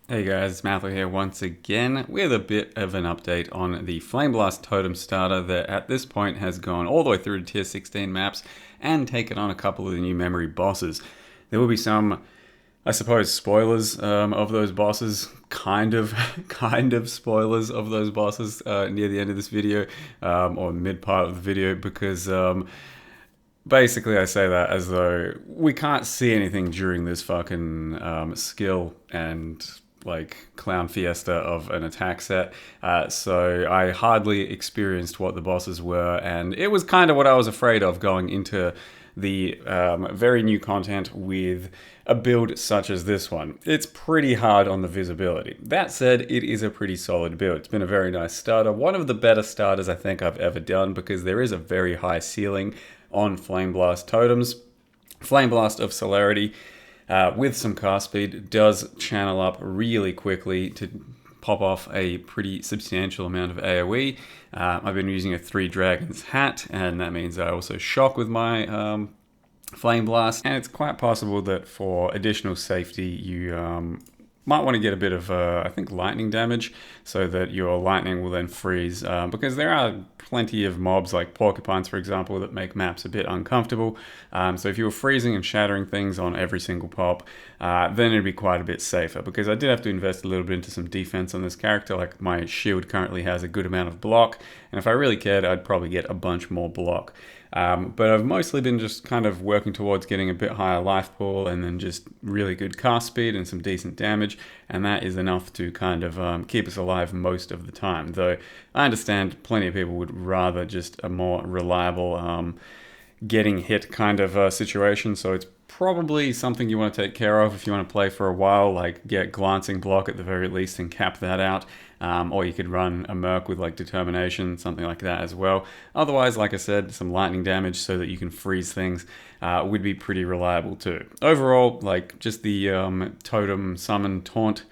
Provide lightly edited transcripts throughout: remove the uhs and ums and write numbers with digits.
Hey guys, it's Matthew here once again with a bit of an update on the Flameblast Totem starter that at this point has gone all the way through to tier 16 maps and taken on a couple of the new memory bosses. There will be some, I suppose, spoilers of those bosses, kind of, kind of spoilers of those bosses near the end of this video or mid part of the video because basically, I say that as though we can't see anything during this fucking skill and like clown fiesta of an attack set. So I hardly experienced what the bosses were, and it was kind of what I was afraid of going into the very new content with a build such as this one. It's pretty hard on the visibility. That said, it is a pretty solid build. It's been a very nice starter. One of the better starters I think I've ever done because there is a very high ceiling on Flameblast totems. Flameblast of Celerity with some cast speed does channel up really quickly to pop off a pretty substantial amount of AoE. I've been using a 3 Dragons hat, and that means I also shock with my Flame Blast, and it's quite possible that for additional safety you might want to get a bit of, I think, lightning damage so that your lightning will then freeze, because there are plenty of mobs like porcupines, for example, that make maps a bit uncomfortable. So if you were freezing and shattering things on every single pop, then it'd be quite a bit safer, because I did have to invest a little bit into some defense on this character. Like, my shield currently has a good amount of block, and if I really cared, I'd probably get a bunch more block. But I've mostly been just kind of working towards getting a bit higher life pool and then just really good cast speed and some decent damage, and that is enough to kind of keep us alive most of the time. Though I understand plenty of people would rather just a more reliable getting hit kind of situation, so it's probably something you want to take care of if you want to play for a while. Like, get glancing block at the very least and cap that out. Or you could run a Merc with like Determination, something like that as well. Otherwise, like I said, some lightning damage so that you can freeze things would be pretty reliable too. Overall, like, just the Totem Summon Taunt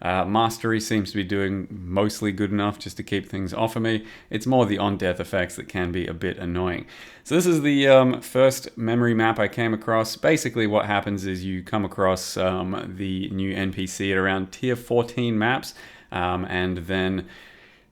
mastery seems to be doing mostly good enough just to keep things off of me. It's more the on-death effects that can be a bit annoying. So this is the first memory map I came across. Basically what happens is you come across the new NPC at around tier 14 maps, and then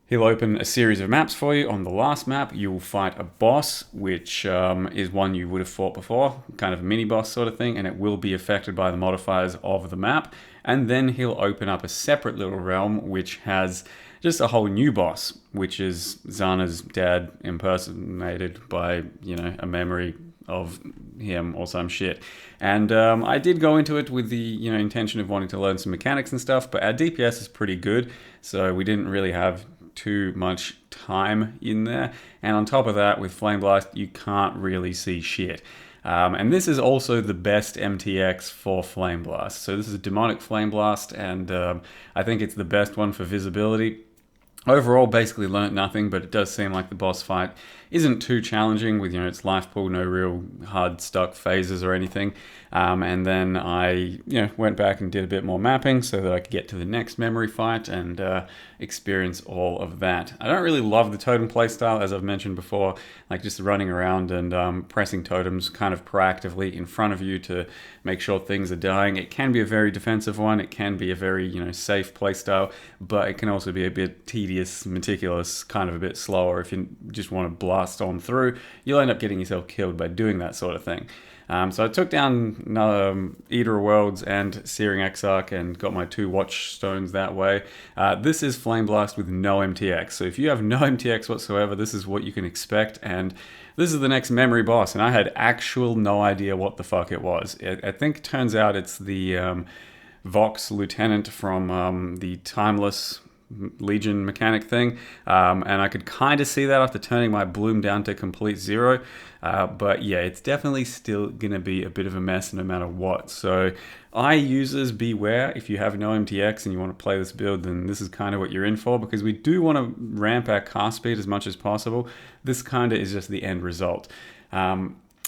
he'll open a series of maps for you. On the last map, you'll fight a boss, which is one you would have fought before, kind of a mini-boss sort of thing, and it will be affected by the modifiers of the map. And then he'll open up a separate little realm, which has just a whole new boss, which is Zana's dad impersonated by, you know, a memory of him or some shit. And I did go into it with the, you know, intention of wanting to learn some mechanics and stuff, but our DPS is pretty good, so we didn't really have too much time in there. And on top of that, with Flame Blast, you can't really see shit. And this is also the best MTX for Flame Blast. So this is a Demonic Flame Blast, and I think it's the best one for visibility. Overall, basically learnt nothing, but it does seem like the boss fight isn't too challenging with, you know, its life pool, no real hard stuck phases or anything. And then I, you know, went back and did a bit more mapping so that I could get to the next memory fight and experience all of that. I don't really love the totem playstyle, as I've mentioned before, like just running around and pressing totems kind of proactively in front of you to make sure things are dying. It can be a very defensive one. It can be a very, you know, safe playstyle, but it can also be a bit tedious, meticulous, kind of a bit slower. If you just want to blast on through, you'll end up getting yourself killed by doing that sort of thing. So I took down Eater of Worlds and Searing Exarch and got my 2 Watch Stones that way. This is Flame Blast with no MTX. So if you have no MTX whatsoever, this is what you can expect. And this is the next memory boss. And I had actual no idea what the fuck it was. I think it turns out it's the Vox Lieutenant from the Timeless Legion mechanic thing, and I could kind of see that after turning my bloom down to complete 0, but yeah, it's definitely still gonna be a bit of a mess no matter what. So users beware. If you have no MTX and you want to play this build, then this is kind of what you're in for, because we do want to ramp our cast speed as much as possible. This kind of is just the end result.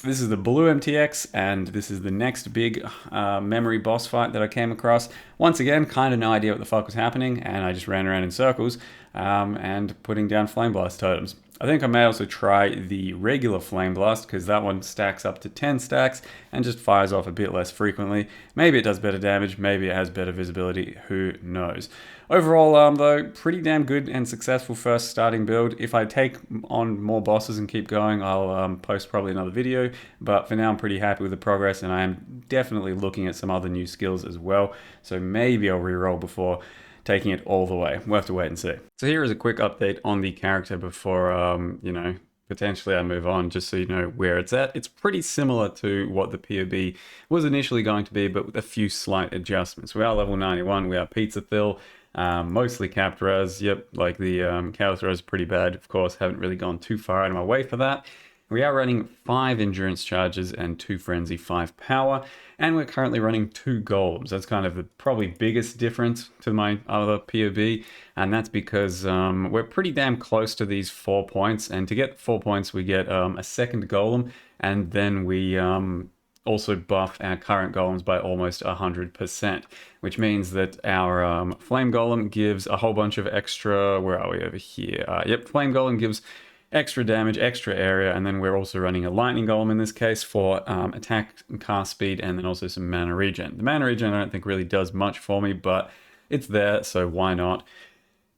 This is the blue MTX, and this is the next big memory boss fight that I came across. Once again, kind of no idea what the fuck was happening, and I just ran around in circles and putting down Flame Blast totems. I think I may also try the regular Flameblast because that one stacks up to 10 stacks and just fires off a bit less frequently. Maybe it does better damage, maybe it has better visibility, who knows. Overall, though, pretty damn good and successful first starting build. If I take on more bosses and keep going, I'll post probably another video, but for now I'm pretty happy with the progress, and I am definitely looking at some other new skills as well, so maybe I'll reroll before taking it all the way. We'll have to wait and see. So here is a quick update on the character before, potentially I move on, just so you know where it's at. It's pretty similar to what the POB was initially going to be, but with a few slight adjustments. We are level 91, we are Pizza Thill, mostly capped res. Yep, like the chaos res is pretty bad, of course, haven't really gone too far out of my way for that. We are running 5 endurance charges and 2 frenzy, 5 power, and we're currently running 2 golems. That's kind of the probably biggest difference to my other POB, and that's because we're pretty damn close to these 4 points, and to get 4 points we get a second golem, and then we also buff our current golems by almost 100%, which means that our flame golem gives a whole bunch of extra, where are we over here? Yep, flame golem gives extra damage, extra area, and then we're also running a lightning golem in this case for attack and cast speed, and then also some mana regen. The mana regen I don't think really does much for me, but it's there, so why not?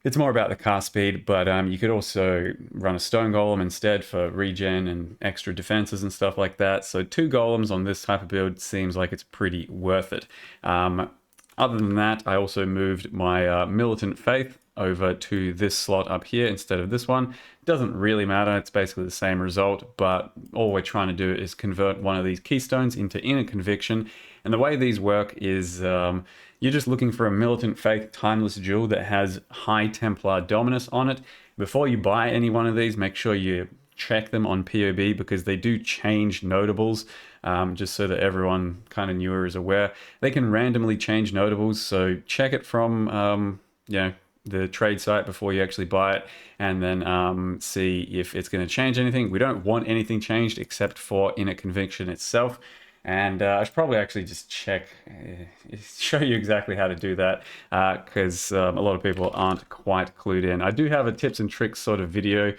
It's more about the cast speed, but you could also run a stone golem instead for regen and extra defenses and stuff like that. So 2 golems on this type of build seems like it's pretty worth it. Other than that, I also moved my Militant Faith over to this slot up here instead of this one. Doesn't really matter, it's basically the same result, but all we're trying to do is convert one of these keystones into Inner Conviction. And the way these work is you're just looking for a Militant Faith Timeless Jewel that has high Templar Dominus on it. Before you buy any one of these, make sure you check them on POB because they do change notables, just so that everyone kind of newer is aware. They can randomly change notables, so check it from the trade site before you actually buy it, and then see if it's going to change anything. We don't want anything changed except for Inner Conviction itself. And I should probably actually just show you exactly how to do that, because a lot of people aren't quite clued in. I do have a tips and tricks sort of video.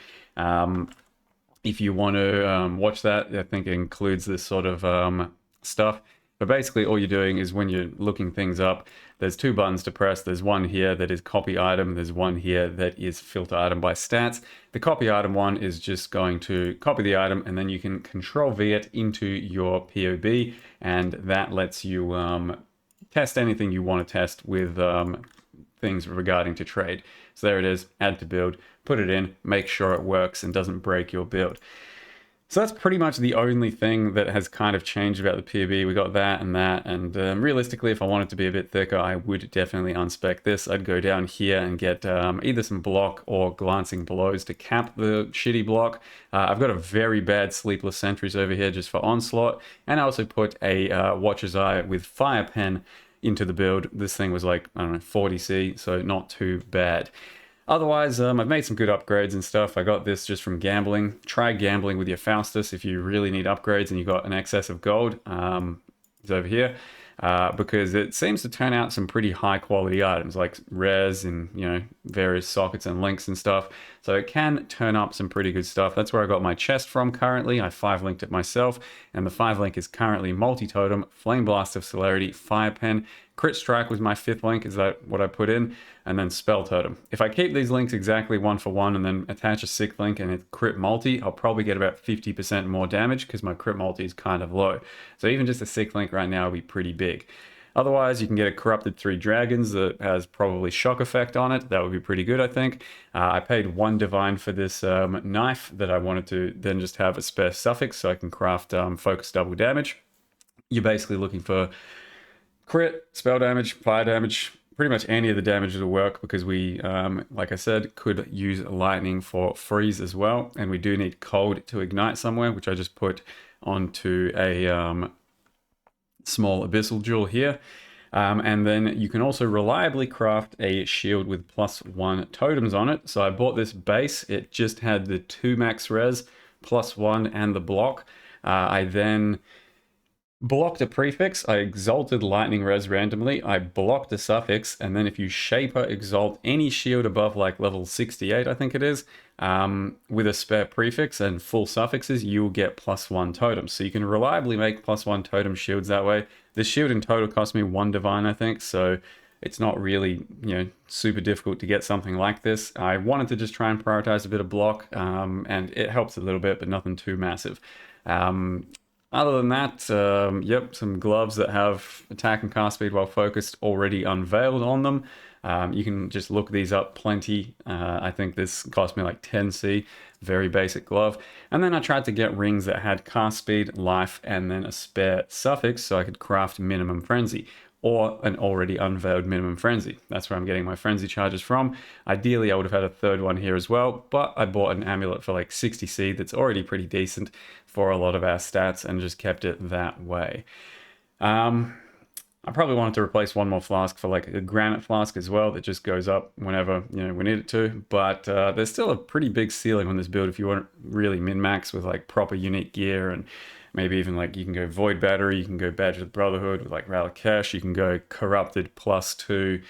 If you want to watch that, I think it includes this sort of stuff. But basically all you're doing is when you're looking things up, there's 2 buttons to press. There's one here that is copy item. There's one here that is filter item by stats. The copy item one is just going to copy the item, and then you can control V it into your POB, and that lets you test anything you want to test with things regarding to trade. So there it is, add to build, put it in, make sure it works and doesn't break your build. So that's pretty much the only thing that has kind of changed about the POB. We got that, and realistically, if I wanted to be a bit thicker, I would definitely unspec this. I'd go down here and get either some block or glancing blows to cap the shitty block. I've got a very bad Sleepless Sentries over here just for onslaught, and I also put a Watcher's Eye with Fire Pen into the build. This thing was like, I don't know, 40C, so not too bad. Otherwise, I've made some good upgrades and stuff. I got this just from gambling. Try gambling with your Faustus if you really need upgrades and you've got an excess of gold. It's over here. Because it seems to turn out some pretty high quality items like res and various sockets and links and stuff. So it can turn up some pretty good stuff. That's where I got my chest from currently. I 5-linked it myself, and the 5-link is currently multi-totem, Flameblast of Celerity, Fire Pen, Crit Strike was my 5th link, is that what I put in, and then Spell Totem. If I keep these links exactly 1 for 1 and then attach a 6th link and it crit multi, I'll probably get about 50% more damage because my crit multi is kind of low. So even just a 6th link right now will be pretty big. Otherwise, you can get a Corrupted 3 Dragons that has probably shock effect on it. That would be pretty good, I think. I paid 1 divine for this knife that I wanted to then just have a spare suffix so I can craft focus double damage. You're basically looking for crit, spell damage, fire damage, pretty much any of the damage will work because we, like I said, could use lightning for freeze as well. And we do need cold to ignite somewhere, which I just put onto a small abyssal jewel here. And then you can also reliably craft a shield with +1 totems on it. So I bought this base. It just had the 2 max res, +1, and the block. I then Blocked a prefix, I exalted lightning res randomly, I blocked a suffix, and then if you shaper exalt any shield above like level 68, I think it is, with a spare prefix and full suffixes, you'll get +1 totems. So you can reliably make +1 totem shields that way. This shield in total cost me 1 divine, I think, so it's not really, super difficult to get something like this. I wanted to just try and prioritize a bit of block, and it helps a little bit, but nothing too massive. Um, Other than that, yep, some gloves that have attack and cast speed while focused already unveiled on them. You can just look these up plenty. I think this cost me like 10C, very basic glove. And then I tried to get rings that had cast speed, life, and then a spare suffix so I could craft minimum frenzy or an already unveiled minimum frenzy. That's where I'm getting my frenzy charges from. Ideally, I would have had a third one here as well, but I bought an amulet for like 60C that's already pretty decent for a lot of our stats and just kept it that way. I probably wanted to replace one more flask for like a granite flask as well that just goes up whenever we need it to. But there's still a pretty big ceiling on this build if you want really min-max with like proper unique gear, and maybe even like you can go Void Battery, you can go Badge of the Brotherhood with like Ralakesh, you can go Corrupted +2,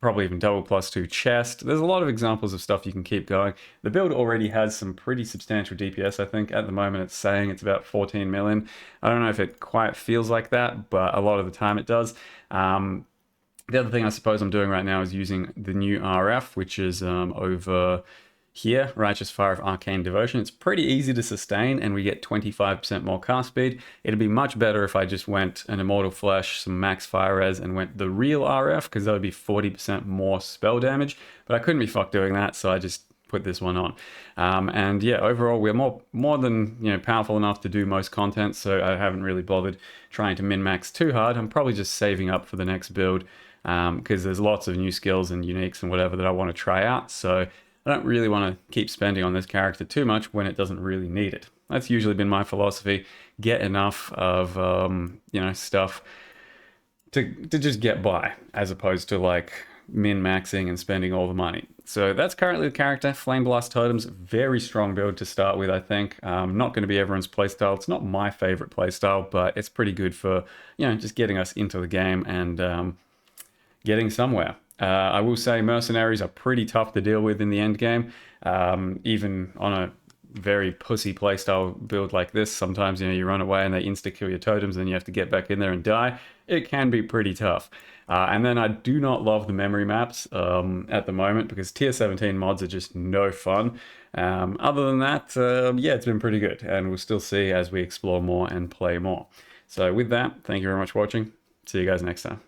probably even double +2 chest. There's a lot of examples of stuff you can keep going. The build already has some pretty substantial DPS, I think. At the moment, it's saying it's about 14 million. I don't know if it quite feels like that, but a lot of the time it does. The other thing I suppose I'm doing right now is using the new RF, which is over here, Righteous Fire of Arcane Devotion. It's pretty easy to sustain, and we get 25% more cast speed. It'd be much better if I just went an Immortal Flesh, some max fire res, and went the real RF, because that would be 40% more spell damage. But I couldn't be fucked doing that, so I just put this one on. And yeah, overall, we're more than powerful enough to do most content, so I haven't really bothered trying to min-max too hard. I'm probably just saving up for the next build, because there's lots of new skills and uniques and whatever that I want to try out. So I don't really want to keep spending on this character too much when it doesn't really need it. That's usually been my philosophy. Get enough of stuff to just get by, as opposed to like min-maxing and spending all the money. So that's currently the character. Flameblast Totems, very strong build to start with, I think. Not going to be everyone's playstyle. It's not my favorite playstyle, but it's pretty good for, just getting us into the game and getting somewhere. I will say mercenaries are pretty tough to deal with in the end game. Even on a very pussy playstyle build like this, sometimes you run away and they insta-kill your totems and you have to get back in there and die. It can be pretty tough. And then I do not love the memory maps at the moment, because tier 17 mods are just no fun. Other than that, yeah, it's been pretty good, and we'll still see as we explore more and play more. So with that, thank you very much for watching. See you guys next time.